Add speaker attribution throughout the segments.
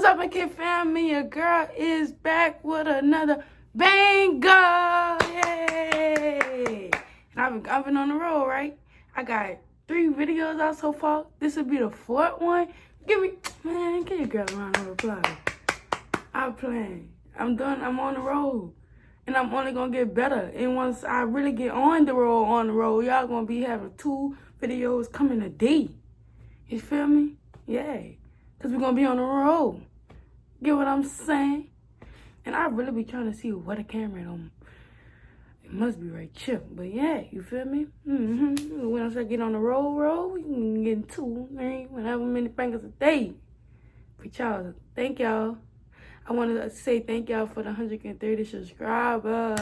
Speaker 1: What's up, kid family? Your girl is back with another banger. Yay! And I've been on the road, right? I got 3 videos out so far. This will be the 4th one. Give your girl a round of applause. I'm playing. I'm done. I'm on the road. And I'm only going to get better. And once I really get on the road, y'all going to be having 2 videos coming a day. You feel me? Yay. Because we're going to be on the road. Get what I'm saying? And I really be trying to see what the camera on. It must be right chip. But yeah, you feel me? Once I get on the road, we can get 2, 3, whatever many fingers a day. But y'all, thank y'all. I want to say thank y'all for the 130 subscribers.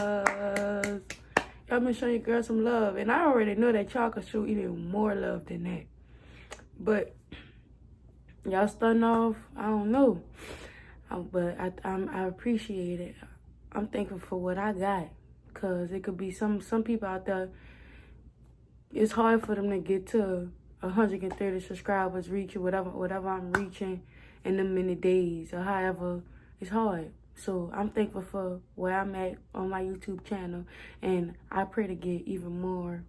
Speaker 1: Y'all been showing your girl some love. And I already know that y'all can show even more love than that. But y'all starting off, I don't know. But I appreciate it. I'm thankful for what I got. Because it could be some people out there, it's hard for them to get to 130 subscribers, reach whatever I'm reaching in them many days. Or however, it's hard. So I'm thankful for where I'm at on my YouTube channel. And I pray to get even more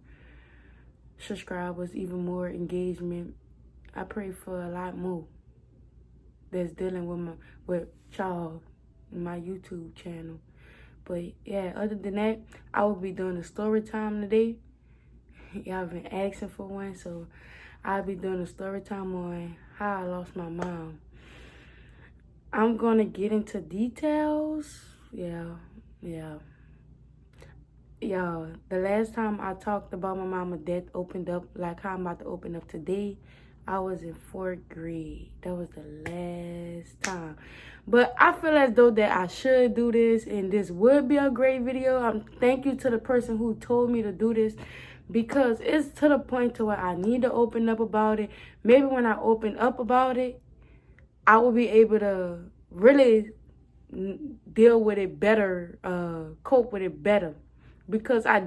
Speaker 1: subscribers, even more engagement. I pray for a lot more that's dealing with y'all in my YouTube channel. But yeah, other than that, I will be doing a story time today. Y'all been asking for one, so I'll be doing a story time on how I lost my mom. I'm gonna get into details. Yeah. Y'all, the last time I talked about my mama's death, opened up like how I'm about to open up today, I was in 4th grade. That was the last time. But I feel as though that I should do this, and this would be a great video. Thank you to the person who told me to do this, because it's to the point to where I need to open up about it. Maybe when I open up about it, I will be able to really deal with it better, cope with it better. Because I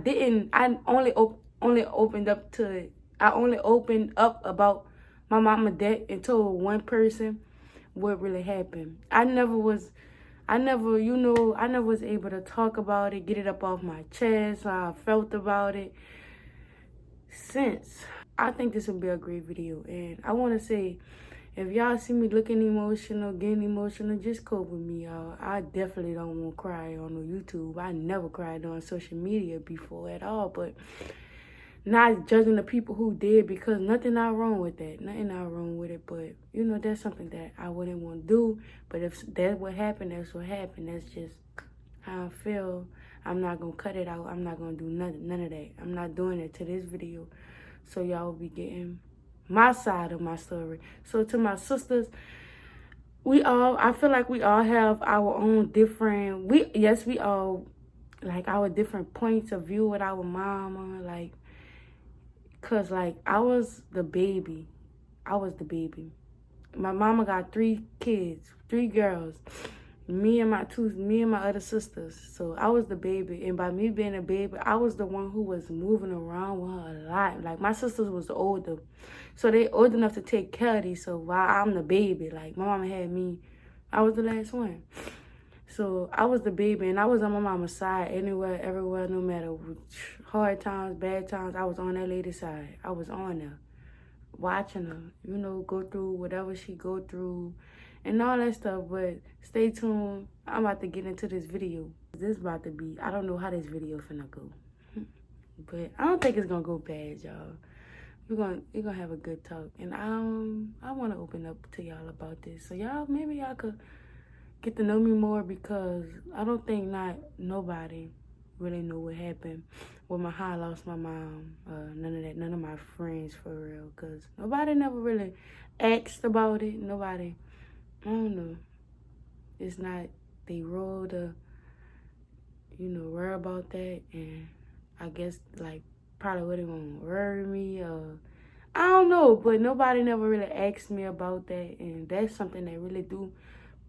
Speaker 1: only opened up to it. I only opened up about my mama death and told one person what really happened. I never was able to talk about it, get it up off my chest, how I felt about it since. I think this will be a great video. And I want to say, if y'all see me looking emotional, getting emotional, just cope with me, y'all. I definitely don't want to cry on no YouTube. I never cried on social media before at all. But not judging the people who did, because nothing not wrong with that. Nothing not wrong with it. But, you know, that's something that I wouldn't want to do. But if that's what happened, that's what happened. That's just how I feel. I'm not going to cut it out. I'm not going to do none of that. I'm not doing it to this video. So y'all will be getting my side of my story. So to my sisters, I feel like we all have our own different, we all, like, our different points of view with our mama, like, cause like I was the baby. My mama got 3 kids, 3 girls. Me and my other sisters. So I was the baby. And by me being a baby, I was the one who was moving around with her a lot. Like, my sisters was older. So they old enough to take care of these. So while I'm the baby, like, my mama had me, I was the last one. So I was the baby, and I was on my mama's side anywhere, everywhere, no matter hard times, bad times. I was on that lady's side. I was on her, watching her, you know, go through whatever she go through and all that stuff. But stay tuned. I'm about to get into this video. This about to be, I don't know how this video finna go. But I don't think it's gonna go bad, y'all. We're gonna have a good talk. And I wanna open up to y'all about this. So y'all, maybe y'all could get to know me more, because I don't think nobody really know what happened with how I lost my mom. None of that, none of my friends, for real, because nobody never really asked about it. Nobody, I don't know. It's not they role to, you know, worry about that. And I guess, like, probably wouldn't want to worry me, or I don't know. But nobody never really asked me about that. And that's something that really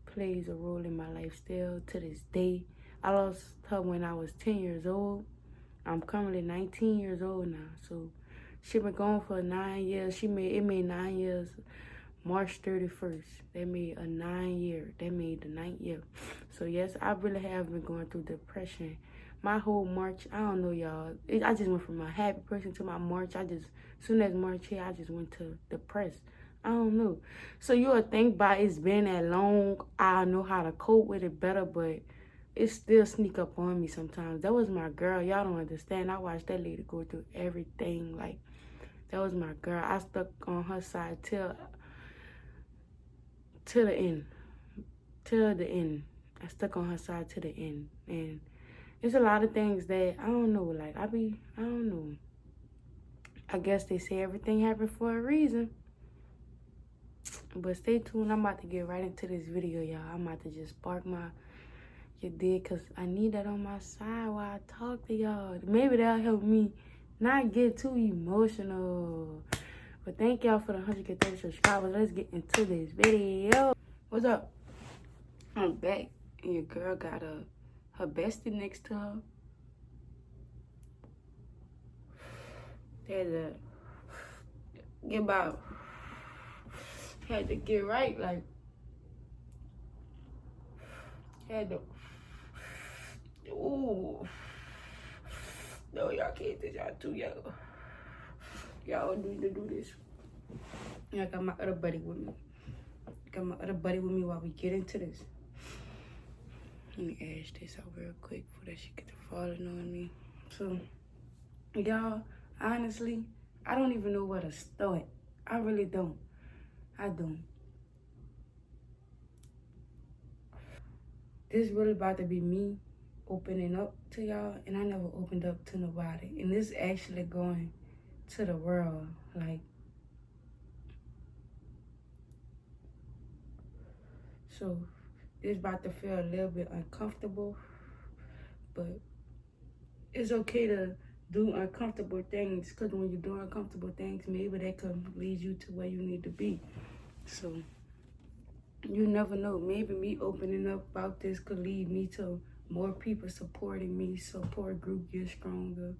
Speaker 1: plays a role in my life still to this day. I lost her when I was 10 years old. I'm currently 19 years old now. So she been gone for 9 years. It made 9 years March 31st. They made a 9-year. They made the 9th year. So yes, I really have been going through depression. My whole March, I don't know, y'all. I just went from a happy person to my March. As soon as March hit, I just went to depressed. I don't know. So you would think by it's been that long, I know how to cope with it better, but it still sneak up on me sometimes. That was my girl. Y'all don't understand. I watched that lady go through everything. Like, that was my girl. I stuck on her side till the end. Till the end. I stuck on her side to the end. And it's a lot of things that, I don't know, like, I don't know. I guess they say everything happened for a reason. But stay tuned. I'm about to get right into this video, y'all. I'm about to just spark you did, because I need that on my side while I talk to y'all. Maybe that'll help me not get too emotional. But thank y'all for the 130 subscribers. Let's get into this video. What's up? I'm back, and your girl got her bestie next to her. Had to get right, like, ooh. No, y'all can't do, y'all too young. Y'all need to do this. I got my other buddy with me. While we get into this. Let me ash this out real quick before that shit get to falling on me. So, y'all, honestly, I don't even know where to start. I really don't. I don't. This really about to be me opening up to y'all, and I never opened up to nobody. And this actually going to the world. Like, so it's about to feel a little bit uncomfortable, but it's okay to do uncomfortable things, because when you do uncomfortable things, maybe that could lead you to where you need to be. So you never know. Maybe me opening up about this could lead me to more people supporting me, support group get stronger.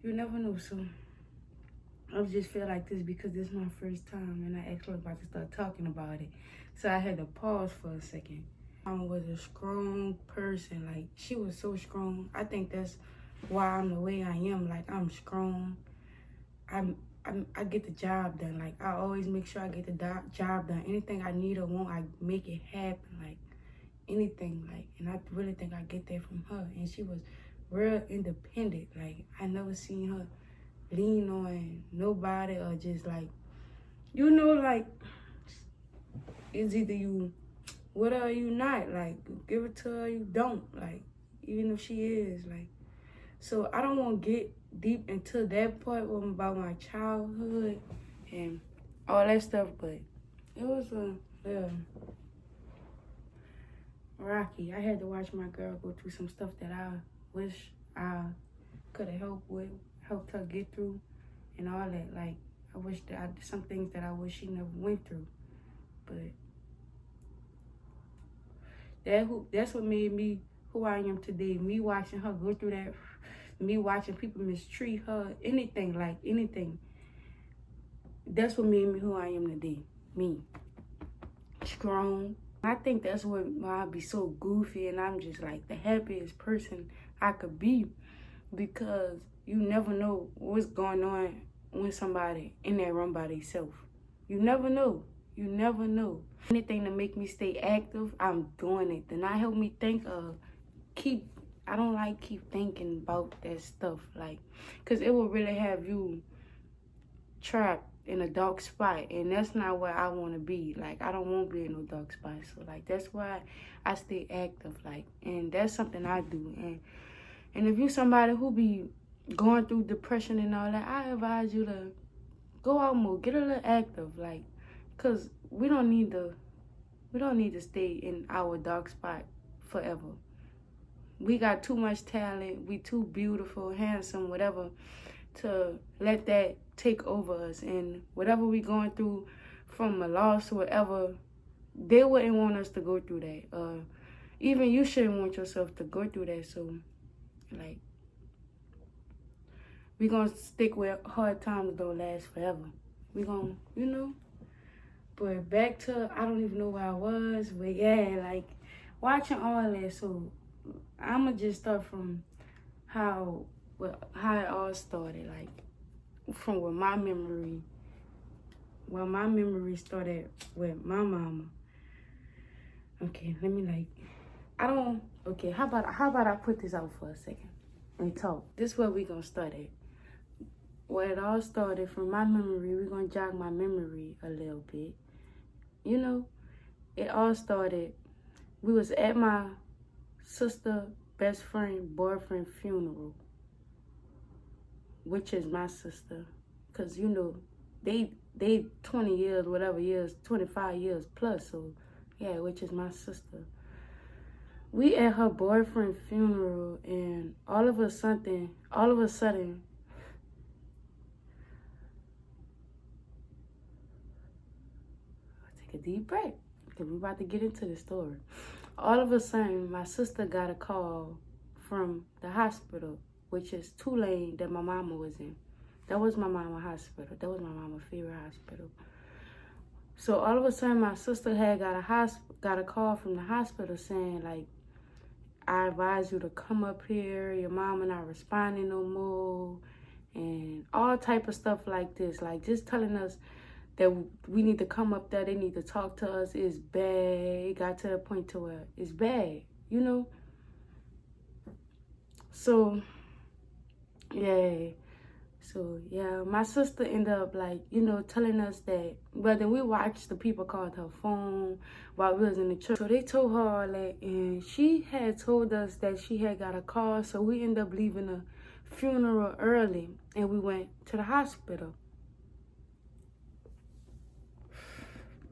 Speaker 1: You never know. So I just feel like this because this is my first time, and I actually about to start talking about it. So I had to pause for a second. I was a strong person. Like, she was so strong. I think that's why I'm the way I am. Like, I'm strong. I get the job done. Like, I always make sure I get the job done. Anything I need or want, I make it happen. Like, anything. Like, and I really think I get that from her. And she was real independent. Like, I never seen her lean on nobody, or just like, you know, like, it's either you with her or you not. Like, give it to her or you don't. Like, even if she is, like. So I don't want to get deep into that part about my childhood and all that stuff, but it was rocky. I had to watch my girl go through some stuff that I wish I could have helped her get through, and all that. Like, I wish that some things that I wish she never went through, but that's what made me who I am today. Me watching her go through that, me watching people mistreat her, anything. That's what made me who I am today. Me. Strong. I think that's why I be so goofy, and I'm just like the happiest person I could be, because you never know what's going on when somebody in that room by themselves. You never know. You never know. Anything to make me stay active, I'm doing it. Then I help me think of I don't like keep thinking about that stuff, like, because it will really have you trapped in a dark spot, and that's not where I want to be. Like, I don't want to be in no dark spot. So, like, that's why I stay active, like, and that's something I do. And if you somebody who be going through depression and all that, I advise you to go out more, get a little active, like, because we don't need to stay in our dark spot forever. We got too much talent. We too beautiful, handsome, whatever, to let that take over us. And whatever we going through, from a loss or whatever, they wouldn't want us to go through that. Even you shouldn't want yourself to go through that. So, like, we gonna stick with hard times don't last forever. We gonna, But back to, I don't even know where I was. But yeah, like, watching all that. So, I'm going to just start from how it all started. Like, from where my memory started with my mama. Okay, let me how about I put this out for a second and talk. This is where we gonna start at. Where it all started from my memory, we're gonna jog my memory a little bit. You know, it all started, we was at my sister, best friend, boyfriend funeral, which is my sister. Cause you know, they 20 years, whatever years, 25 years plus, so yeah, which is my sister. We at her boyfriend funeral, and all of a sudden, take a deep breath, because we're about to get into the story. All of a sudden, my sister got a call from the hospital, which is Tulane, that my mama was in. That was my mama's hospital. That was my mama's favorite hospital. So all of a sudden, my sister had got a call from the hospital saying, like, I advise you to come up here. Your mama not responding no more. And all type of stuff like this. Like, just telling us that we need to come up there. They need to talk to us. It's bad. It got to the point to where it's bad, you know? So, yeah. So, yeah, my sister ended up, like, you know, telling us that. But then we watched the people called her phone while we was in the church. So they told her all that, and she had told us that she had got a call. So we ended up leaving the funeral early, and we went to the hospital.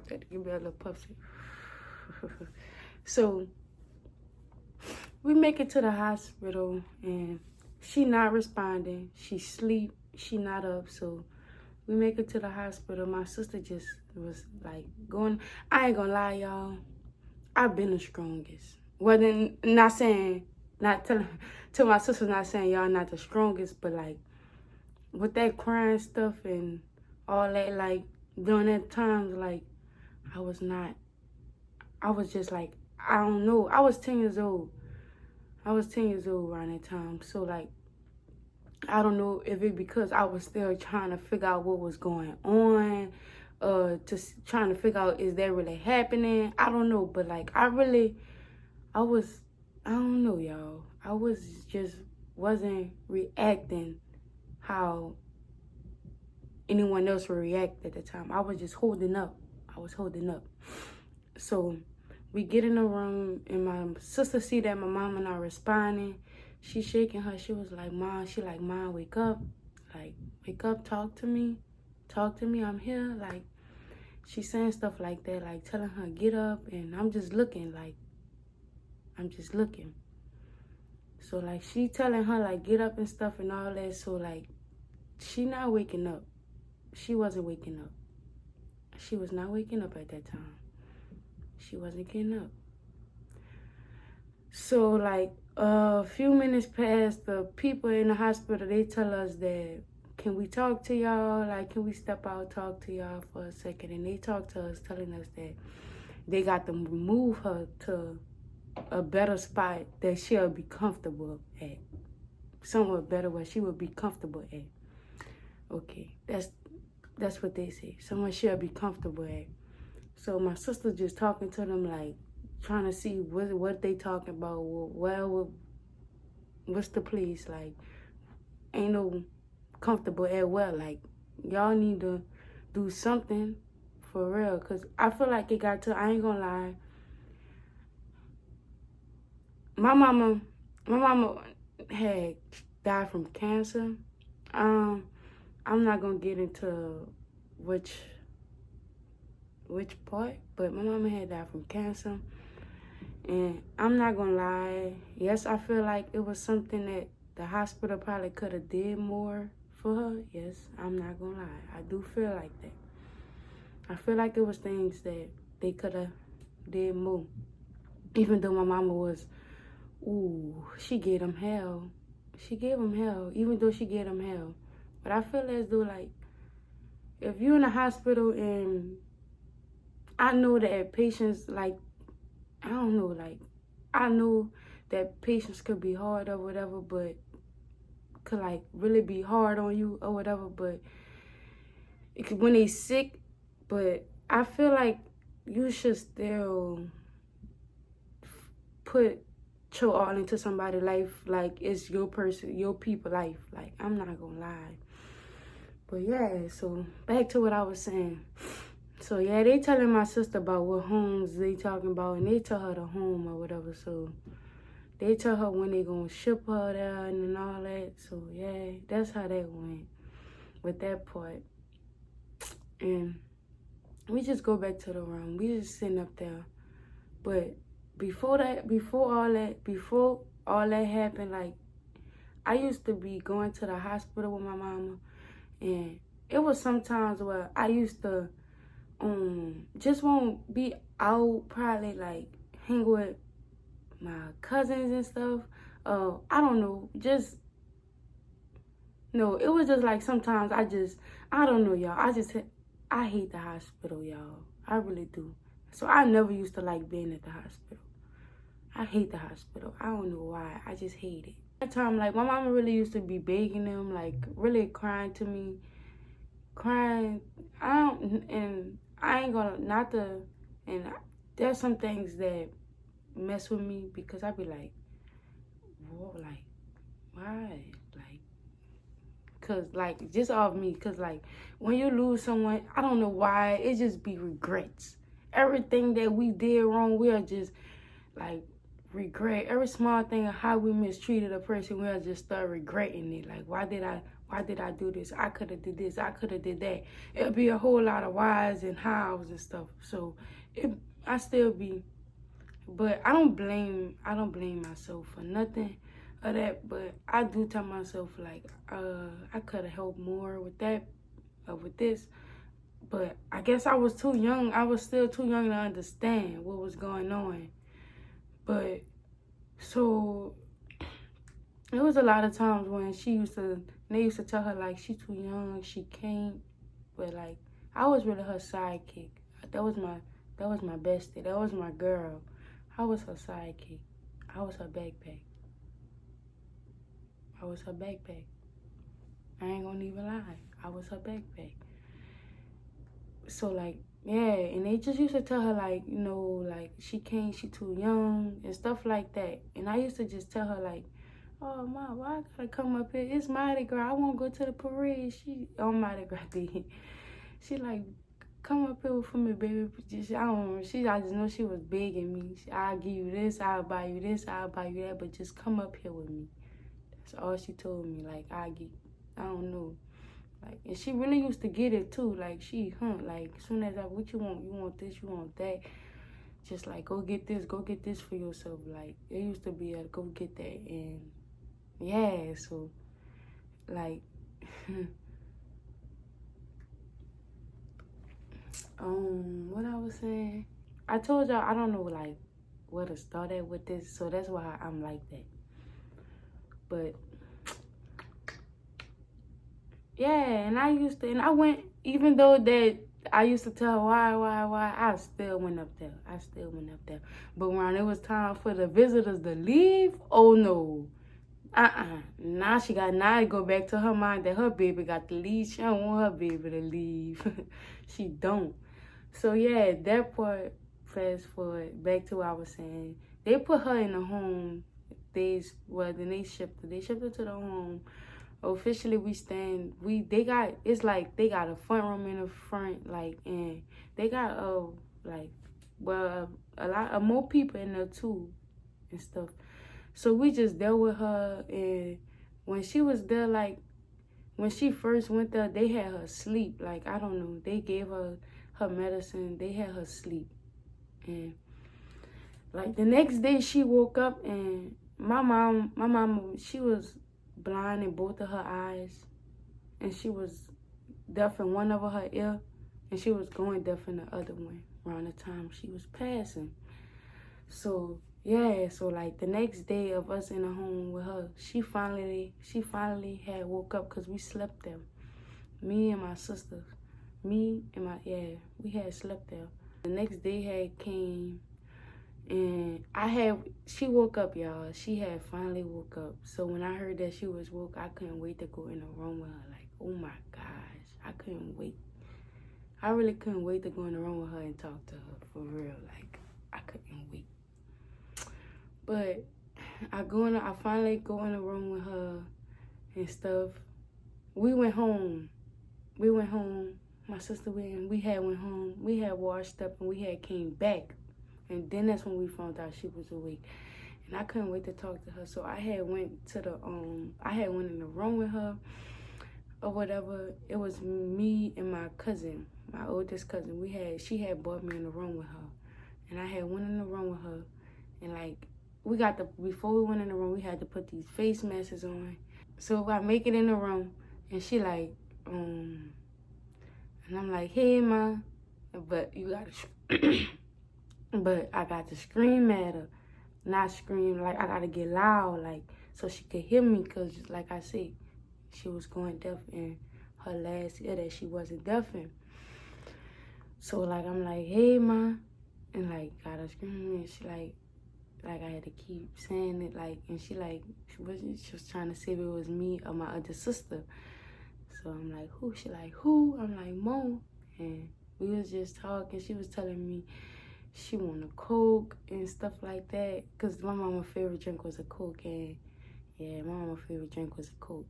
Speaker 1: Give me a little puffy. So we make it to the hospital, and she not responding. She sleep. She not up. So we make it to the hospital. My sister just was like going. I ain't gonna lie, y'all. I've been the strongest. Well, then not saying, not telling to my sister, not saying y'all not the strongest, but like with that crying stuff and all that, like during that times, like I was just like, I don't know. I was 10 years old. Around that time. So like, I don't know if it because I was still trying to figure out what was going on, trying to figure out, is that really happening? I don't know, but like, I don't know, y'all. I wasn't reacting how anyone else would react at the time. I was just holding up. So we get in the room, and my sister see that my mama not responding. She shaking her. She was like, Mom, Mom, wake up. Like, wake up, talk to me. I'm here. Like, she saying stuff like that, like telling her, get up. And I'm just looking. So, like, she telling her, like, get up and stuff and all that. So, like, she not waking up. She wasn't waking up. She was not waking up at that time. She wasn't getting up. So, like, a few minutes past, the people in the hospital, they tell us that, can we talk to y'all? Like, can we step out, talk to y'all for a second? And they talk to us, telling us that they got to move her to a better spot that she'll be comfortable at. Somewhere better where she would be comfortable at. Okay, that's what they say. Somewhere she'll be comfortable at. So my sister just talking to them, like, trying to see what they talking about. Well, what's the place? Like, ain't no comfortable at well. Like, y'all need to do something for real. Because I feel like it got to, I ain't gonna lie. My mama had died from cancer. I'm not gonna get into which part, but my mama had died from cancer. And I'm not gonna lie, yes, I feel like it was something that the hospital probably could have did more for her. Yes, I'm not gonna lie, I do feel like that. I feel like it was things that they could have did more. Even though my mama was, she gave him hell. Even though she gave him hell. But I feel as though, like, if you're in a hospital and I know that patience, like, I don't know, like, I know that patience could be hard or whatever, but could like really be hard on you or whatever, but when they sick, but I feel like you should still put your all into somebody's life like it's your person, your people life. Like, I'm not gonna lie. But yeah, so back to what I was saying. So yeah, they telling my sister about what homes they talking about, and they tell her the home or whatever. So they tell her when they gonna ship her there and all that. So yeah, that's how that went with that part. And we just go back to the room. We just sitting up there. But before all that happened, like, I used to be going to the hospital with my mama, and it was sometimes where I used to just won't be out, probably like hang with my cousins and stuff. I don't know, just no, it was just like sometimes I don't know, y'all. I hate the hospital, y'all. I really do. So I never used to like being at the hospital. I hate the hospital. I don't know why. I just hate it. That time, like, my mama really used to be begging them, like, really crying to me. Crying. And I ain't gonna, not the, and there's some things that mess with me because I be like, whoa, like, why? Like, cause, like, just off me. Cause, like, when you lose someone, I don't know why, it just be regrets. Everything that we did wrong, we are just, like, regret every small thing of how we mistreated a person. We'll just start regretting it. Like, why did I do this? I could have did this. I could have did that. It'll be a whole lot of whys and hows and stuff. So I still be, but I don't blame myself for nothing of that. But I do tell myself, like, I could have helped more with that, with this. But I guess I was too young. I was still too young to understand what was going on. But so it was a lot of times when they used to tell her, like, she too young, she can't. But, like, I was really her sidekick. That was my bestie. That was my girl. I was her sidekick. I was her backpack. I ain't gonna even lie. I was her backpack. So, like, yeah, and they just used to tell her, like, you know, like, she can't, she too young and stuff like that. And I used to just tell her, like, oh, Mom, why I gotta come up here? It's Mardi Gras. I won't go to the parade. Mardi Gras Day. She like, come up here for me, baby. I just know she was begging me. I'll give you this, I'll buy you this, I'll buy you that, but just come up here with me. That's all she told me. Like, I don't know. Like, and she really used to get it too. Like, like, as soon as what you want this, you want that. Just like, go get this for yourself. Like, it used to be go get that. And yeah, so, like, what I was saying, I told y'all I don't know, like, where to start at with this, so that's why I'm like that. But yeah, and I went, even though that I used to tell her why, I still went up there. But when it was time for the visitors to leave, oh no. Now I go back to her mind that her baby got to leave. She don't want her baby to leave. She don't. So yeah, that part, fast forward back to what I was saying. They put her in the home. Then they shipped her to the home. Officially they got a front room in the front, like, and they got a lot of more people in there too and stuff. So we just dealt with her, and when she was there, like, when she first went there, they had her sleep. Like, I don't know, they gave her medicine, they had her sleep. And like the next day she woke up, and my mom, she was blind in both of her eyes, and she was deaf in one of her ear, and she was going deaf in the other one around the time she was passing. So yeah, so like the next day of us in the home with her, she finally had woke up, because we slept there. Me and my sister, we had slept there. The next day had came, and she woke up, y'all. She had finally woke up. So when I heard that she was woke, I couldn't wait to go in the room with her. Like, oh my gosh, I couldn't wait. I really couldn't wait to go in the room with her and talk to her, for real. Like, I couldn't wait. But I finally go in the room with her and stuff. We went home. My sister we had went home. We had washed up and we had came back. And then that's when we found out she was awake. And I couldn't wait to talk to her. So I had went in the room with her or whatever. It was me and my cousin, my oldest cousin. She had brought me in the room with her. And I had went in the room with her. And like, before we went in the room, we had to put these face masks on. So I make it in the room and she like, and I'm like, hey, ma, but you gotta, but I got to scream at her, not scream, like I gotta get loud, like, so she could hear me, cause like I said, she was going deaf in her last year that she wasn't deaf in. So like, I'm like, hey, ma, and like, gotta scream, and she like I had to keep saying it, like, and she was trying to say if it was me or my other sister. So I'm like, who? She like, who? I'm like, Mo. And we was just talking. She was telling me she want a Coke and stuff like that. Because my mama's favorite drink was a Coke. And yeah, my mama's favorite drink was a Coke.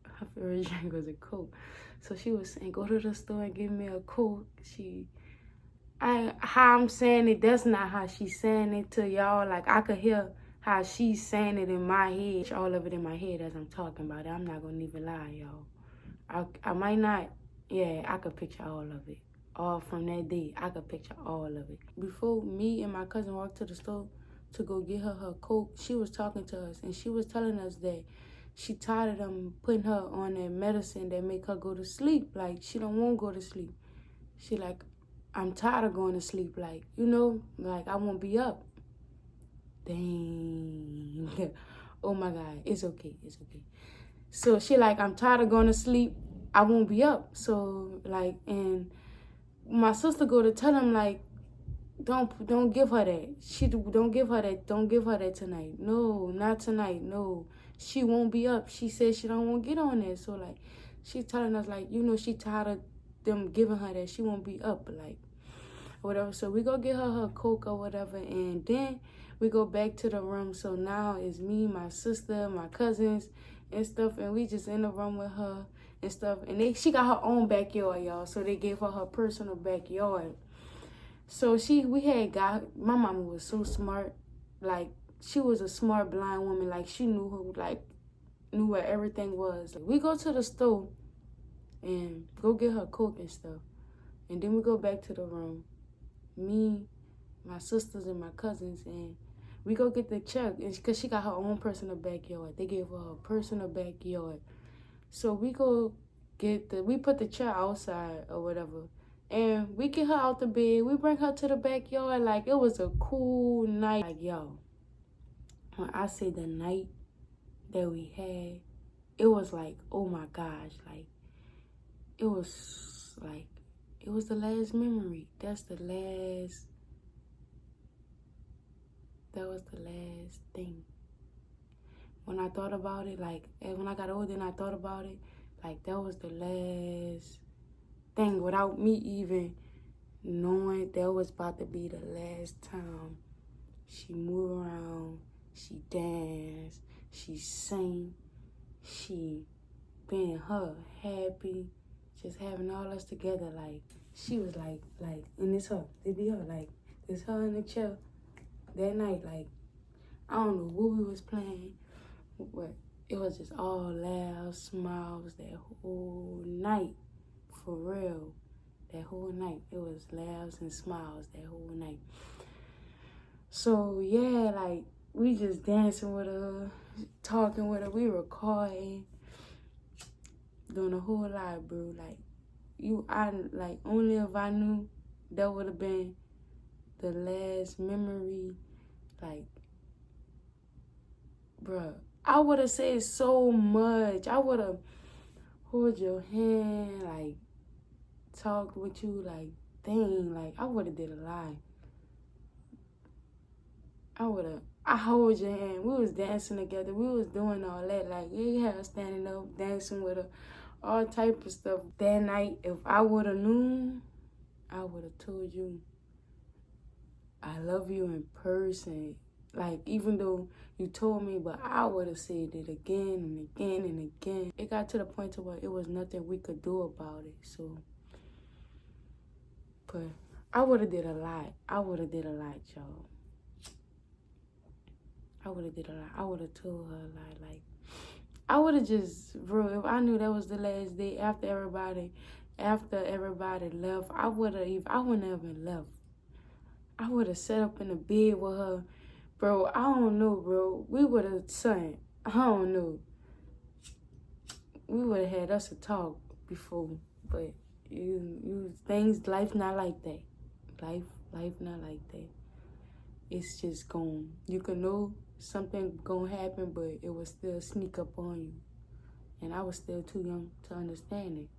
Speaker 1: Her favorite drink was a Coke. So she was saying, go to the store and give me a Coke. How I'm saying it, that's not how she's saying it to y'all. Like, I could hear how she's saying it in my head. All of it in my head as I'm talking about it. I'm not going to even lie, y'all. I might not, yeah, I could picture all of it. All from that day, I could picture all of it. Before me and my cousin walked to the store to go get her Coke, she was talking to us, and she was telling us that she tired of them putting her on that medicine that make her go to sleep. Like, she don't want to go to sleep. She like, I'm tired of going to sleep. Like, you know, like, I won't be up. Dang. Oh, my God. It's okay. It's okay. So she like, I'm tired of going to sleep. I won't be up. So like, and my sister go to tell him like, don't give her that. Don't give her that. Don't give her that tonight. No, not tonight. No, she won't be up. She said she don't want to get on there. So like, she's telling us like, you know, she tired of them giving her that. She won't be up, like, whatever. So we go get her Coke or whatever, and then we go back to the room. So now it's me, my sister, my cousins, and stuff, and we just in the room with her and stuff. And she got her own backyard, y'all. So they gave her personal backyard. So my mama was so smart. Like, she was a smart blind woman. Like, she knew where everything was. Like, we go to the store and go get her Coke and stuff. And then we go back to the room. Me, my sisters, and my cousins, and we go get the check, because she got her own personal backyard. They gave her her personal backyard. So we put the chair outside or whatever, and we get her out the bed. We bring her to the backyard. Like, it was a cool night. Like, yo, when I say the night that we had, it was like, oh my gosh, like, it was the last memory. That was the last thing. When I thought about it, like, and when I got older and I thought about it, like, that was the last thing, without me even knowing that was about to be the last time she moved around, she danced, she sang, she being her, happy, just having all us together. Like, she was like, and it's her, it be her, like, it's her in the chair that night. Like, I don't know what we was playing, but it was just all loud smiles that whole night, for real. That whole night, it was laughs and smiles that whole night. So yeah, like, we just dancing with her, talking with her, we recording, doing a whole lot, bro. Like, only if I knew that would have been the last memory, like, bruh, I would have said so much. I would have hold your hand, like, talked with you, like, thing. Like, I would have did a lie. I hold your hand. We was dancing together. We was doing all that. Like, you had her standing up, dancing with her, all type of stuff. That night, if I would have known, I would have told you, I love you in person. Like, even though you told me, but I would have said it again and again and again. It got to the point to where it was nothing we could do about it. So, but I would have did a lot. Y'all. I would have did a lot. I would have told her a lot. Like, I would have just, bro, if I knew that was the last day after everybody left, I wouldn't even left. I would have sat up in the bed with her. Bro, I don't know, bro. We would have, son, I don't know. We would have had us a talk before, but life not like that. Life not like that. It's just gone. You can know something gonna happen, but it will still sneak up on you. And I was still too young to understand it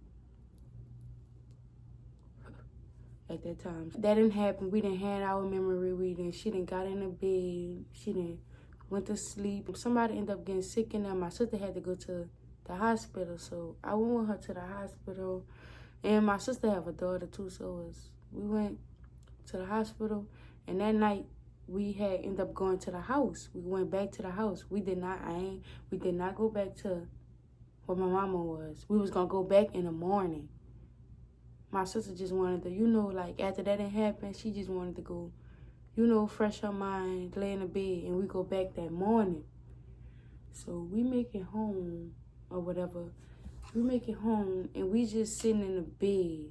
Speaker 1: at that time. That didn't happen. We didn't had our memory reading. She didn't got in the bed. She didn't went to sleep. Somebody ended up getting sick, and my sister had to go to the hospital. So I went with her to the hospital. And my sister have a daughter too, so we went to the hospital. And that night, we had ended up going to the house. We went back to the house. We did not go back to where my mama was. We was gonna go back in the morning. My sister just wanted to, like after that didn't happen, she just wanted to go, fresh her mind, lay in the bed, and we go back that morning. So we make it home or whatever. We make it home and we just sitting in the bed.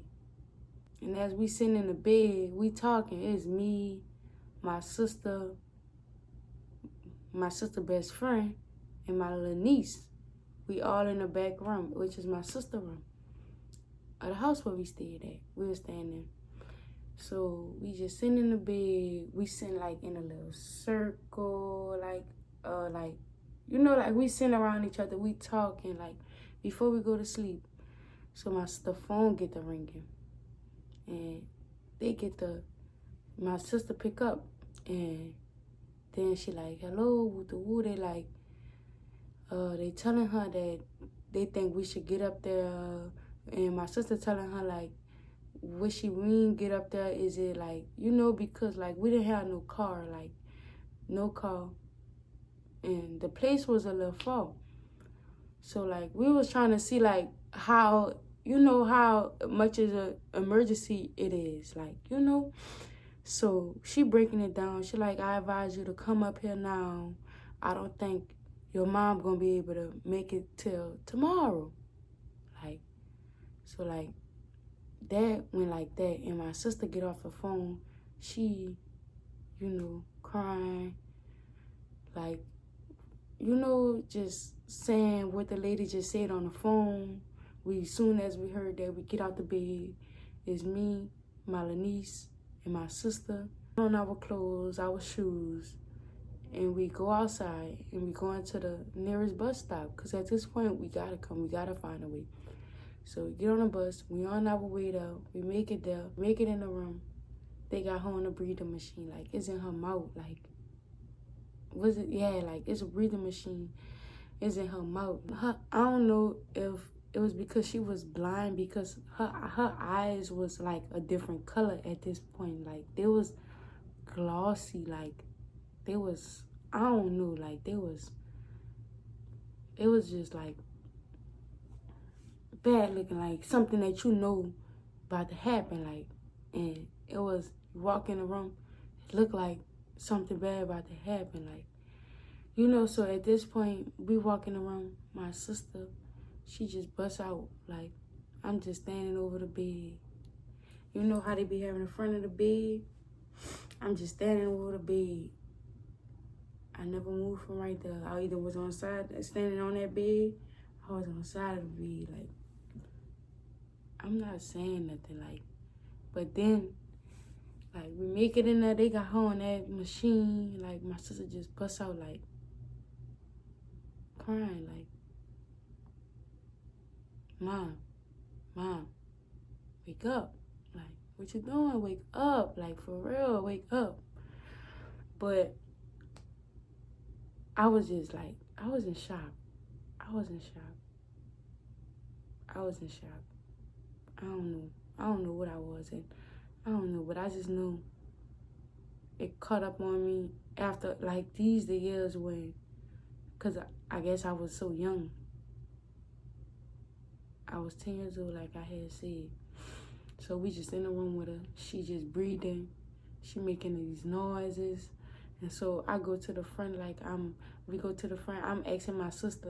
Speaker 1: And as we sitting in the bed, we talking. It's me, my sister best friend, and my little niece. We all in the back room, which is my sister room. Of the house where we stayed at. We were staying there. So we just sitting in the bed. We sitting like in a little circle, like we sitting around each other. We talking like before we go to sleep. So the phone get the ringing. And my sister pick up, and then she like, hello, woo-the-woo. They like, they telling her that they think we should get up there, and my sister telling her like, what she mean get up there? Is it like, because like we didn't have no car, and the place was a little far. So like we was trying to see like how how much is an emergency it is, like, So she breaking it down. She like, I advise you to come up here now. I don't think your mom gonna be able to make it till tomorrow. Like, so like that went like that. And my sister get off the phone. She, crying. Like, just saying what the lady just said on the phone. Soon as we heard that, we get out the bed. It's me, my niece, and my sister. On our clothes, our shoes, and we go outside and we go into the nearest bus stop. Because at this point, we gotta find a way. So we get on the bus, we on our way there, we make it there, make it in the room. They got her on a breathing machine, like it's in her mouth, like, was it? Yeah, like it's a breathing machine. It's in her mouth. I don't know if it was because she was blind, because her eyes was like a different color at this point. Like they was glossy, like they was, I don't know, like it was just like bad looking, like something that about to happen, like, and it was, you walk in the room, it looked like something bad about to happen, like, so at this point, we walk in the room, my sister, she just busts out, like, I'm just standing over the bed. You know how they be having in front of the bed? I'm just standing over the bed. I never moved from right there. I either was on the side, standing on that bed, I was on the side of the bed, like, I'm not saying nothing, like, but then, like, we make it in there, they got her on that machine, like, my sister just busts out, like, crying, like, Mom, wake up, like, what you doing? Wake up, like for real, wake up. But I was just like, I was in shock. I was in shock. I was in shock. I don't know. I don't know what I was in. I don't know, but I just knew it caught up on me after, like, the years when, because I guess I was so young. I was 10 years old, like I had said. So we just in the room with her. She just breathing. She making these noises. And so I go to the front, like we go to the front. I'm asking my sister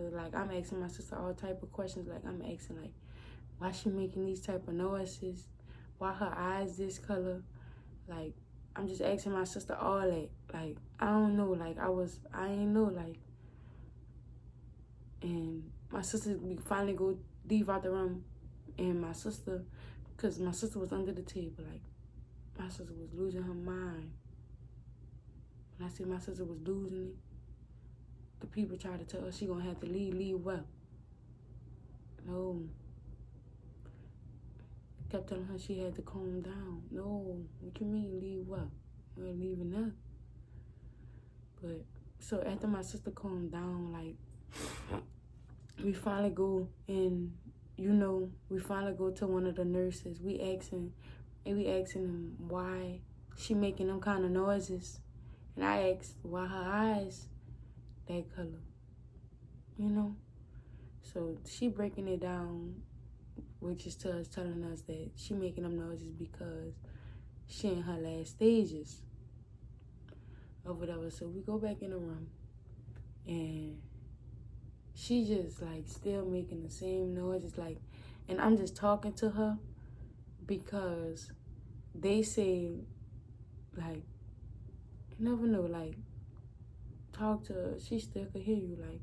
Speaker 1: all type of questions. Like I'm asking, like, why she making these type of noises? Why her eyes this color? Like, I'm just asking my sister all that. Like, I don't know. Like, I ain't know. Like, and my sister, we finally go leave out the room. And my sister, because my sister was under the table, like, my sister was losing her mind. When I say my sister was losing it, the people tried to tell her she gonna have to leave well. No. Kept telling her she had to calm down. No, what you mean leave what? We ain't leaving nothing. But so after my sister calmed down, like, we finally go and we finally go to one of the nurses. We asking them why she making them kind of noises. And I asked why her eyes that color. So she breaking it down, which is telling us that she making them noises because she in her last stages or whatever. So we go back in the room and she just like still making the same noises, like, and I'm just talking to her because they say, like, you never know, like, talk to her, she still could hear you, like.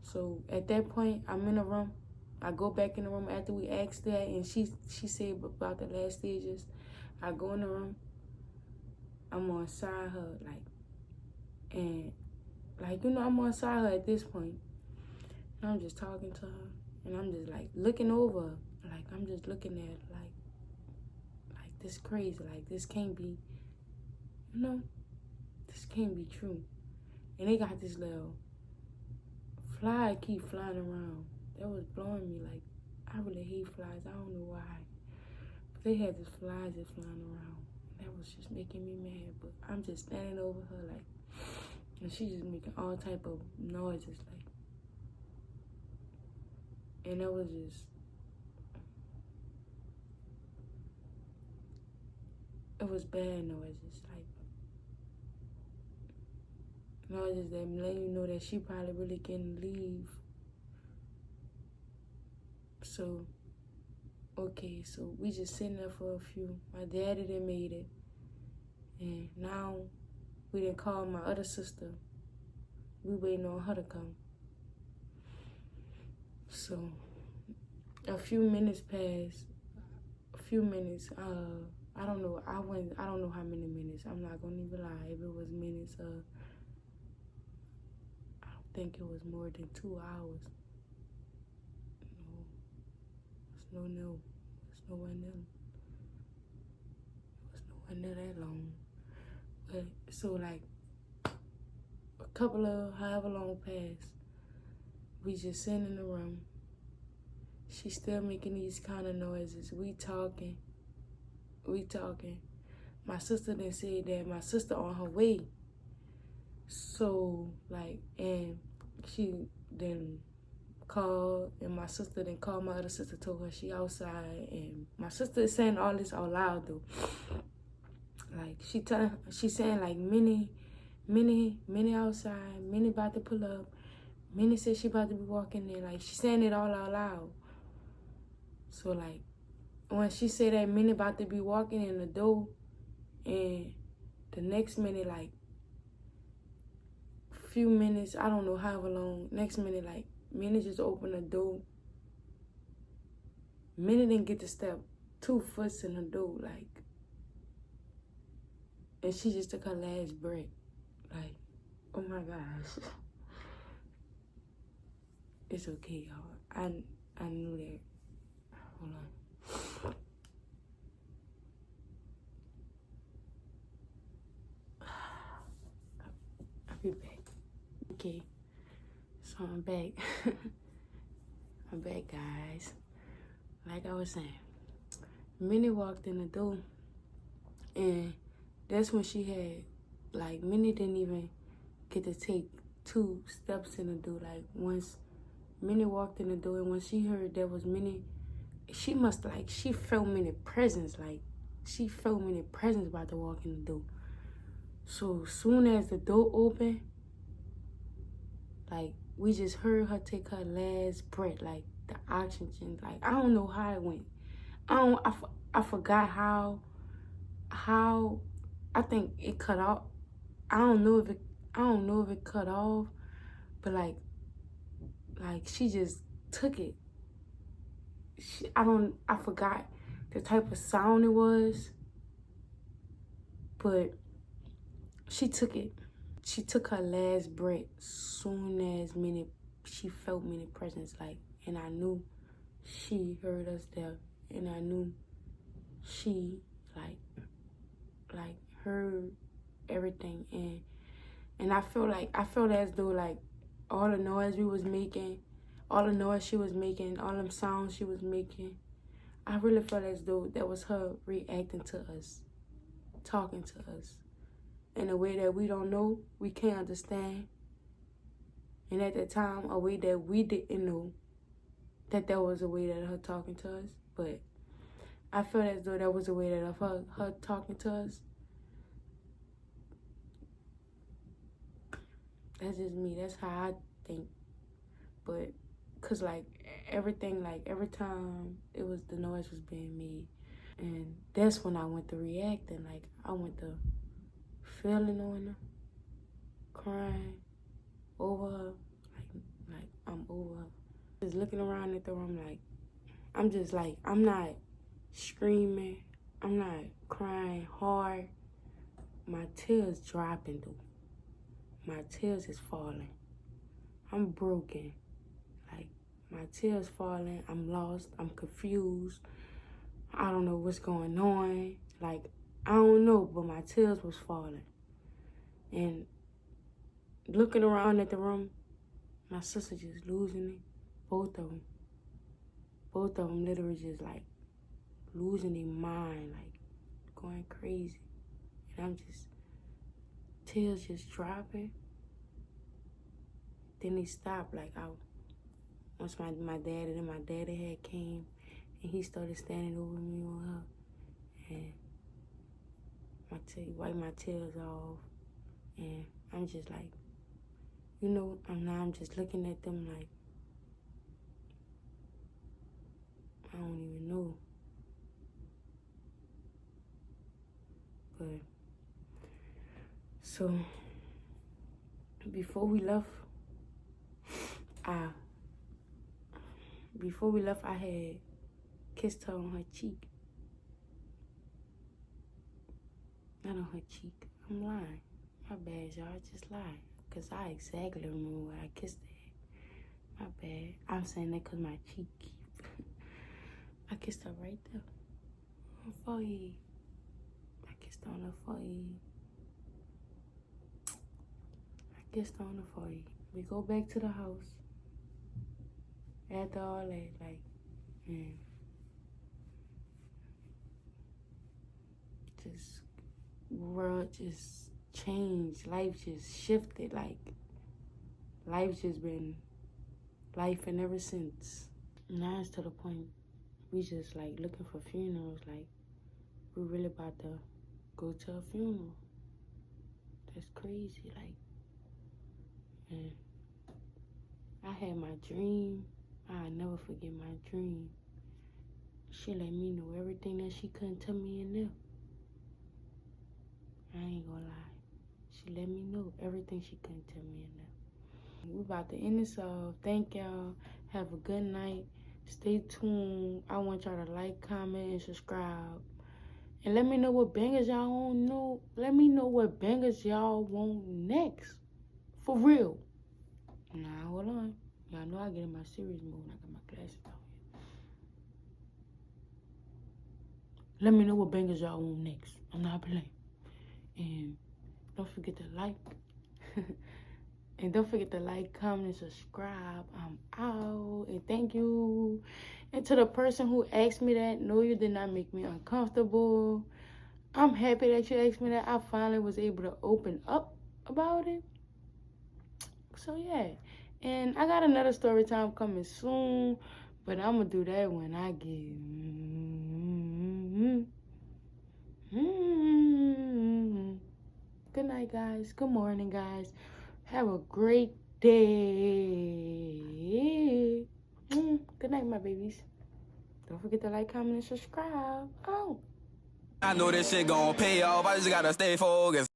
Speaker 1: So at that point, I'm in the room. I go back in the room after we asked that, and she said about the last stages. I go in the room. I'm on side her, like, and like, I'm on side her at this point. And I'm just talking to her, and I'm just like looking over her. Like, I'm just looking at her, like this crazy, like this can't be, this can't be true. And they got this little fly keep flying around. That was blowing me. Like, I really hate flies. I don't know why. But they had this flies that flying around. That was just making me mad. But I'm just standing over her, like, and she's just making all type of noises, like. And it was just, it was bad noises, like noises that let you know that she probably really can't leave. So, okay, so we just sitting there for a few. My daddy done made it. And now we done called my other sister. We waiting on her to come. So a few minutes passed. I don't know. I don't know how many minutes. I'm not gonna even lie. If it was minutes, I don't think it was more than 2 hours. No. It's nowhere near. It was nowhere near that long. But so like a couple of however long passed, we just sitting in the room. She's still making these kind of noises. We talking. My sister then said that my sister on her way. So like, and she then called, and my sister then called my other sister, told her she outside, and my sister is saying all this out loud though. Like she's saying like many outside, many about to pull up, many said she about to be walking in, like she's saying it all out loud. So like when she said that many about to be walking in the door, and the next minute, like few minutes, I don't know however long, next minute, like Minnie just opened the door. Minnie didn't get to step 2 foot in the door, like, and she just took her last breath. Like, oh my gosh. It's okay, y'all. I knew that. Hold on. We back. Okay, so I'm back. I'm back, guys. Like I was saying, Minnie walked in the door, and that's when she had, like, Minnie didn't even get to take 2 steps in the door. Like, once Minnie walked in the door, and when she heard that was Minnie, she must, like, she felt Minnie presence. Like, she felt Minnie presence about to walk in the door. So soon as the door opened, like, we just heard her take her last breath, like the oxygen. Like, I don't know how it went. I forgot how I think it cut off. I don't know if it cut off, but like she just took it. I forgot the type of sound it was, but she took it. She took her last breath soon as she felt Minnie presence, like, and I knew she heard us there, and I knew she like heard everything, and I felt as though, like, all the noise we was making, all the noise she was making, all them sounds she was making, I really felt as though that was her reacting to us, talking to us in a way that we don't know, we can't understand. And at that time, a way that we didn't know that was a way that her talking to us. But I felt as though that was a way that of her talking to us. That's just me. That's how I think. But, cause like everything, like every time the noise was being made. And that's when I went to reacting. Like, I went to feeling on her, crying over her, like I'm over her. Just looking around at the room, like, I'm not screaming, I'm not crying hard. My tears dropping though. My tears is falling. I'm broken. Like, my tears falling. I'm lost. I'm confused. I don't know what's going on. Like, I don't know, but my tears was falling. And looking around at the room, my sister just losing it. Both of them literally just, like, losing their mind, like, going crazy. And I'm just, tears just dropping. Then they stopped. Like, once my daddy had came, and he started standing over me on her, and wipe my tears off. And I'm just like, I'm just looking at them like, I don't even know. But, so, before we left, I had kissed her on her cheek. Not on her cheek. I'm lying. My bad, y'all. I just lied. Because I exactly remember where I kissed her. My bad. I'm saying that because my cheek. I kissed her right there. On her forehead. I kissed her on her forehead. I kissed her on the forehead. We go back to the house. After all that, like, man. Just, world just changed. Life just shifted. Like, life just been lifing ever since. Now it's to the point we just, like, looking for funerals. Like, we really about to go to a funeral. That's crazy. Like, man, I had my dream. I'll never forget my dream. She let me know everything that she couldn't tell me in there. I ain't gonna lie. She let me know everything she couldn't tell me in there. We about to end this off. Thank y'all. Have a good night. Stay tuned. I want y'all to like, comment, and subscribe. And let me know what bangers y'all want to know. Let me know what bangers y'all want next. For real. Nah, hold on. Y'all know I get in my serious mode when I got my glasses on. Let me know what bangers y'all want next. I'm not playing. And don't forget to like, And don't forget to like, comment, and subscribe. I'm out. And thank you. And to the person who asked me that, no, you did not make me uncomfortable. I'm happy that you asked me that. I finally was able to open up about it. So, yeah. And I got another story time coming soon. But I'm going to do that when I get... Good night, guys. Good morning, guys. Have a great day. Good night, my babies. Don't forget to like, comment, and subscribe. Oh.
Speaker 2: I know this shit gon' pay off. I just gotta stay focused.